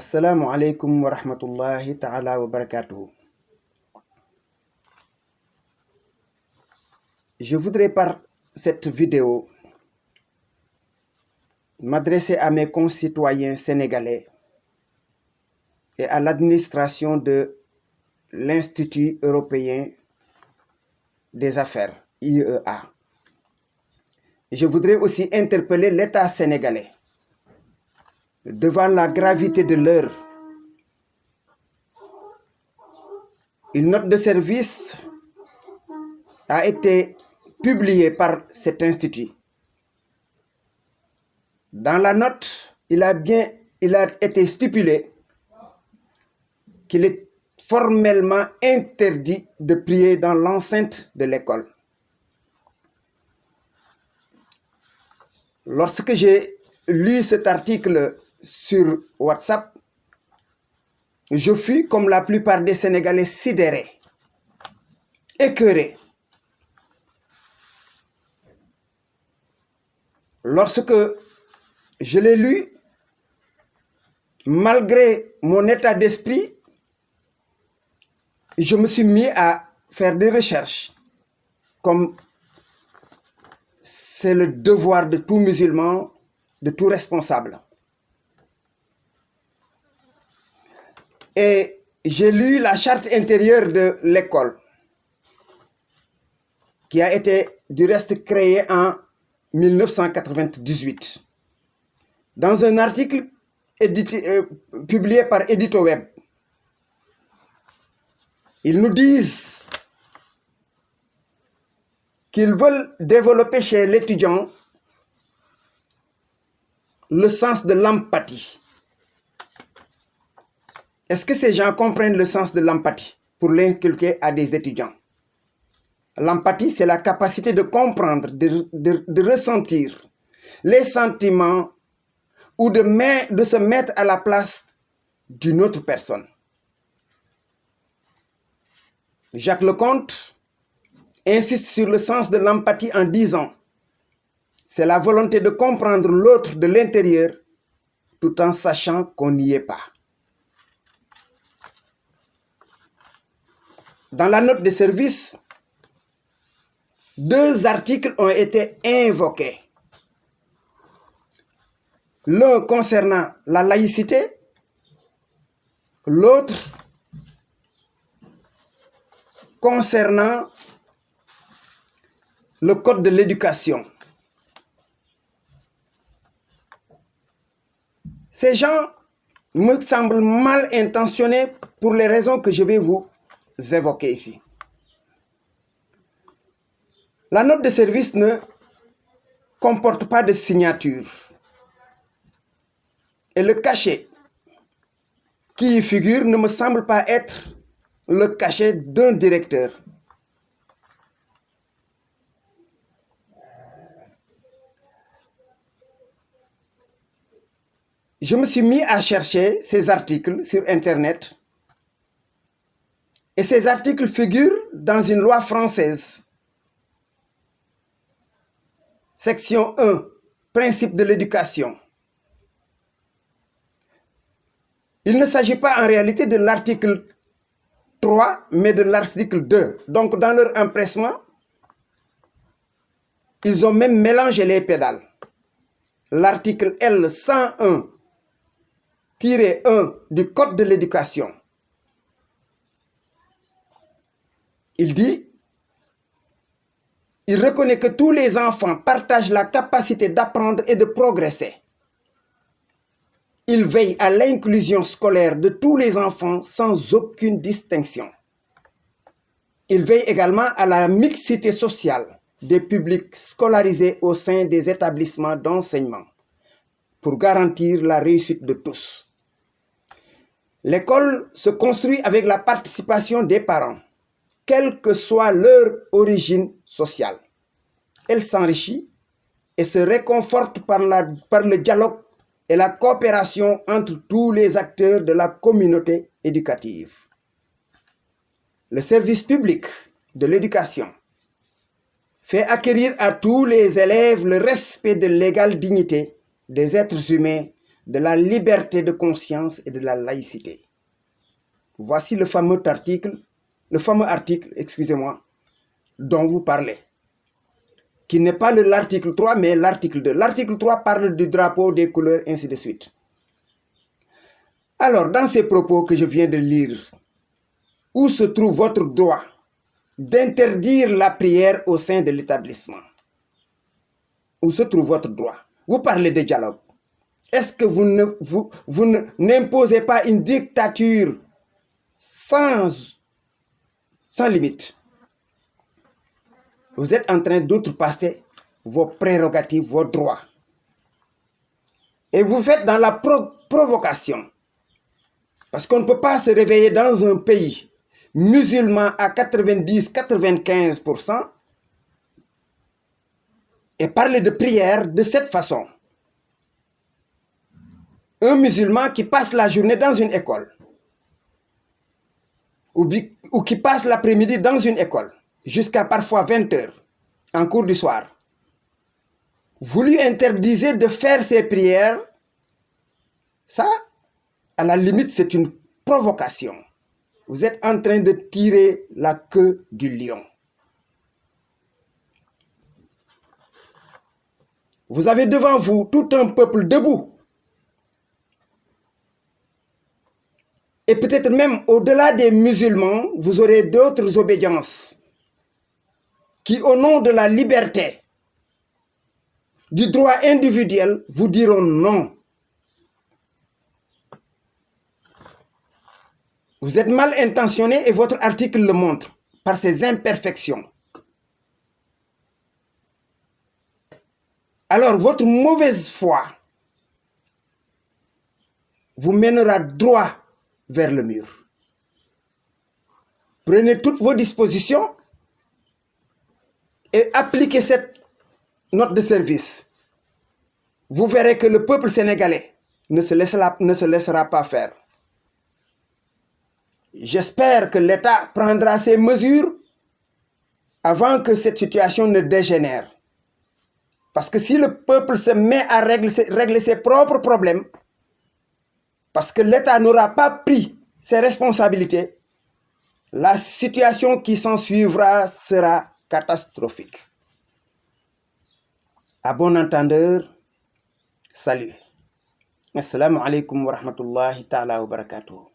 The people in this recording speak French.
Assalamu alaikum wa rahmatullahi ta'ala wa barakatuh. Je voudrais par cette vidéo m'adresser à mes concitoyens sénégalais et à l'administration de l'Institut européen des affaires, IEA. Je voudrais aussi interpeller l'État sénégalais devant la gravité de l'heure. Une note de service a été publiée par cet institut. Dans la note, il a été stipulé qu'il est formellement interdit de prier dans l'enceinte de l'école. Lorsque j'ai lu cet article sur WhatsApp, je fus, comme la plupart des Sénégalais, sidéré, écœuré. Lorsque je l'ai lu, malgré mon état d'esprit, je me suis mis à faire des recherches, comme c'est le devoir de tout musulman, de tout responsable. Et j'ai lu la charte intérieure de l'école, qui a été du reste créée en 1998. Dans un article publié par EditoWeb, ils nous disent qu'ils veulent développer chez l'étudiant le sens de l'empathie. Est-ce que ces gens comprennent le sens de l'empathie pour l'inculquer à des étudiants? L'empathie, c'est la capacité de comprendre, de ressentir les sentiments ou de se mettre à la place d'une autre personne. Jacques Leconte insiste sur le sens de l'empathie en disant: c'est la volonté de comprendre l'autre de l'intérieur tout en sachant qu'on n'y est pas. Dans la note de service, 2 articles ont été invoqués. L'un concernant la laïcité, l'autre concernant le code de l'éducation. Ces gens me semblent mal intentionnés pour les raisons que je vais vous évoquer ici. La note de service ne comporte pas de signature. Et le cachet qui y figure ne me semble pas être le cachet d'un directeur. Je me suis mis à chercher ces articles sur Internet. Et ces articles figurent dans une loi française. Section 1, principe de l'éducation. Il ne s'agit pas en réalité de l'article 3, mais de l'article 2. Donc, dans leur empressement, ils ont même mélangé les pédales. L'article L101-1 du Code de l'éducation. Il reconnaît que tous les enfants partagent la capacité d'apprendre et de progresser. Il veille à l'inclusion scolaire de tous les enfants sans aucune distinction. Il veille également à la mixité sociale des publics scolarisés au sein des établissements d'enseignement pour garantir la réussite de tous. L'école se construit avec la participation des parents, quelle que soit leur origine sociale. Elle s'enrichit et se réconforte par le dialogue et la coopération entre tous les acteurs de la communauté éducative. Le service public de l'éducation fait acquérir à tous les élèves le respect de l'égale dignité des êtres humains de la liberté de conscience et de la laïcité. Voici le fameux article, excusez-moi, dont vous parlez, qui n'est pas l'article 3, mais l'article 2. L'article 3 parle du drapeau, des couleurs, ainsi de suite. Alors, dans ces propos que je viens de lire, où se trouve votre droit d'interdire la prière au sein de l'établissement? Où se trouve votre droit? Vous parlez de dialogue. Est-ce que vous n'imposez pas une dictature sans limite? Vous êtes en train d'outrepasser vos prérogatives, vos droits. Et vous faites dans la provocation. Parce qu'on ne peut pas se réveiller dans un pays musulman à 90-95% et parler de prière de cette façon. Un musulman qui passe la journée dans une école ou qui passe l'après-midi dans une école jusqu'à parfois 20 heures en cours du soir, vous lui interdisez de faire ses prières. Ça, à la limite, c'est une provocation. Vous êtes en train de tirer la queue du lion. Vous avez devant vous tout un peuple debout. Et peut-être même au-delà des musulmans, vous aurez d'autres obédiences qui, au nom de la liberté, du droit individuel, vous diront non. Vous êtes mal intentionné et votre article le montre par ses imperfections. Alors votre mauvaise foi vous mènera droit vers le mur. Prenez toutes vos dispositions et appliquez cette note de service. Vous verrez que le peuple sénégalais ne se laissera pas faire. J'espère que l'État prendra ses mesures avant que cette situation ne dégénère. Parce que si le peuple se met à régler ses propres problèmes, parce que l'État n'aura pas pris ses responsabilités, la situation qui s'en suivra sera catastrophique. À bon entendeur, salut. Assalamu alaikum wa rahmatullahi ta'ala wa barakatuh.